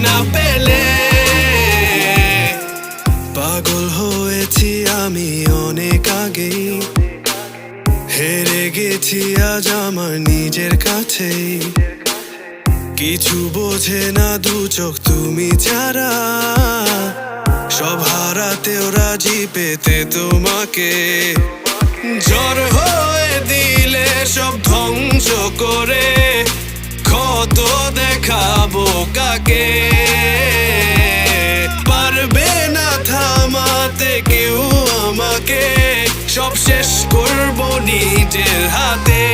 না পেলে। পাগল হয়েছি আমি অনেক আগেই, হেরে গেছি আজ আমার নিজের কাছেই। কিছু বোঝে না দু চোখ তুমি ছাড়া, সব হারাতেও রাজি পেতে তোমাকে। ঝড় হয়ে দিলে সব ধ্বংস করে ক্ষত দেখাবো কাকে। পারবে না থামাতে কেউ আমাকে, সব শেষ করবো নিজের হাতে।